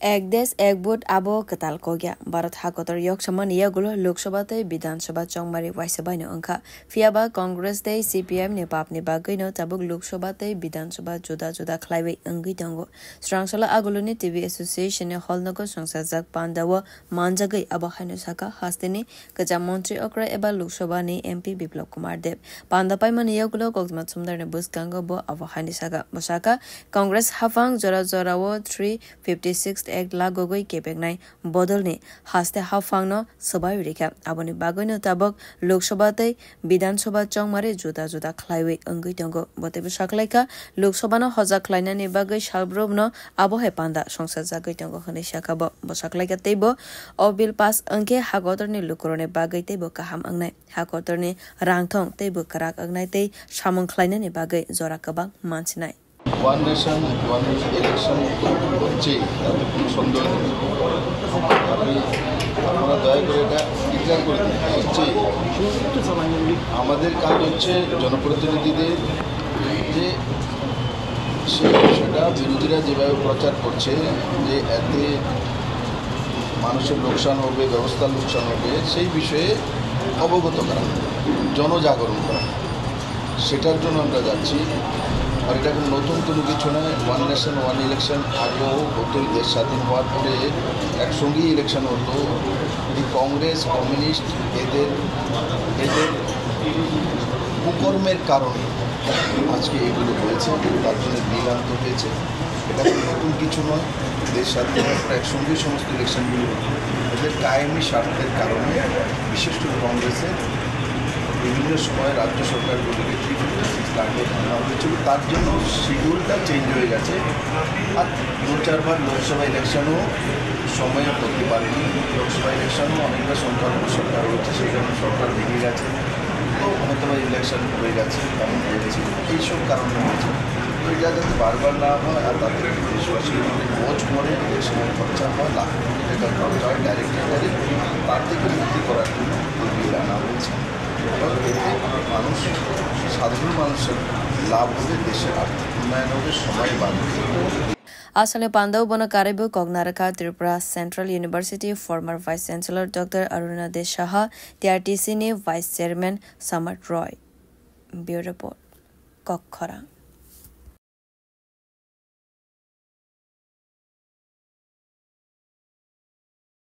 এক দেশ এক ভোট আবো কাতাল কগিয়া ভারত হাকতর ইয়ক সমান ইয়াগুলো লোকসভাতে বিধানসভা চংমারি ওয়াইসবাইনো অংখা ফিয়াবা কংগ্রেস দে সিপিএম নে পাপনি বাগৈনো তাবুক লোকসভাতে বিধানসভা जुदा जुदा ख्लाइबै अंगै दंगो स्रांसला आगुलनि टीवी एसोसिएशन ने हलनगो संसारजाक पांदाव मानजागै आबाहायनो साका हास्तेनि गजा मन्त्री अक्रा एबा लोकसभा नि एमपी बिप्लव कुमार देव पांदापाय मन यागुलो कगमा सुमदारने बुसकांगो बो आबाहायनि साका बसाका कांग्रेस हाफांग जरा जरावो 356 एक लागोगै केपेगनाय बदलनि हास्ते हाफांनो सबाय रेखा आबनि बागैनो ताबक लोकसभाते विधानसभा चंमारे जुदा जुदा ख्लाइबै अंगै दंगो बतेबो साखलायका लोकसभानो हजा ख्लायनानि बागै सालब्रबनो आबहाय पान्दा संसार जागै दंगो हनै साखाबो बसाखलायका तेबो अबिल पास अंके हागतरनि लुकरने बागै तेबो काहाम अंगनाय हागतरनि रांथं तेबो कराक अंगनाय ते सामं ख्लायनानि बागै जरा कबां मानसिनाय ওয়ান নেশন ওয়ান ইলেকশন হচ্ছে তাতে কোনো সন্দেহ নেই। আমি আপনারা দয়া করে এটা ডিক্লেয়ার করে দিন হচ্ছে আমাদের কাজ হচ্ছে জনপ্রতিনিধিদের যে সেই বিষয়টা বিরোধীরা যেভাবে প্রচার করছে যে এতে মানুষের লোকসান হবে ব্যবস্থার লোকসান হবে সেই বিষয়ে অবগত করা জনজাগরণ করা সেটার জন্য আমরা যাচ্ছি। আর এটা কোনো নতুন কোনো কিছু নয়। ওয়ান নেশন ওয়ান ইলেকশন আগেও হতো, দেশ স্বাধীন হওয়ার পরে একসঙ্গেই ইলেকশন হতো। এই কংগ্রেস কমিউনিস্ট এদের কুকর্মের কারণে আজকে এগুলো হয়েছে, তার জন্য বিল আনতে হয়েছে। এটা কোনো নতুন কিছু নয়। দেশ স্বাধীন হওয়ার পর একসঙ্গেই সমস্ত ইলেকশনগুলো এদের কায়েমি স্বার্থের কারণে বিশেষ করে কংগ্রেসের বিভিন্ন সময় রাজ্য সরকারগুলিকে 356 লাগবে আনা হয়েছিল, তার জন্য শিডিউলটা চেঞ্জ হয়ে গেছে। আর 2-4 লোকসভা ইলেকশনও সময়ে করতে পারেনি। লোকসভা ইলেকশনও অনেকটা সংখ্যালঘু সরকার হয়েছে, সেই জন্য সরকার ভেঙে গেছে, হয়তো ইলেকশন হয়ে গেছে, এমন হয়েছে। এইসব কারণে হয়েছে। তো এটা যাতে বারবার না হয় আর তাদের দেশবাসীর বোঝ পড়ে, ইলেকশনের খরচা হয়, লাখ কোটি টাকার খরচা হয় ডাইরেক্ট তার থেকে মুক্তি করার জন্য বিল আনা হয়েছে। মানুষ সাধারণ মানুষের লাভ হবে, দেশের আর্থিক উন্নয়ন হবে, সবাই বাড়বে। Asale Pandau Bona Karibu Kognaraka Tripura Central University former Vice Chancellor Dr. Aruna Deshaha, TRTC Vice Chairman Samar Roy. Bureau Report. Kokhara.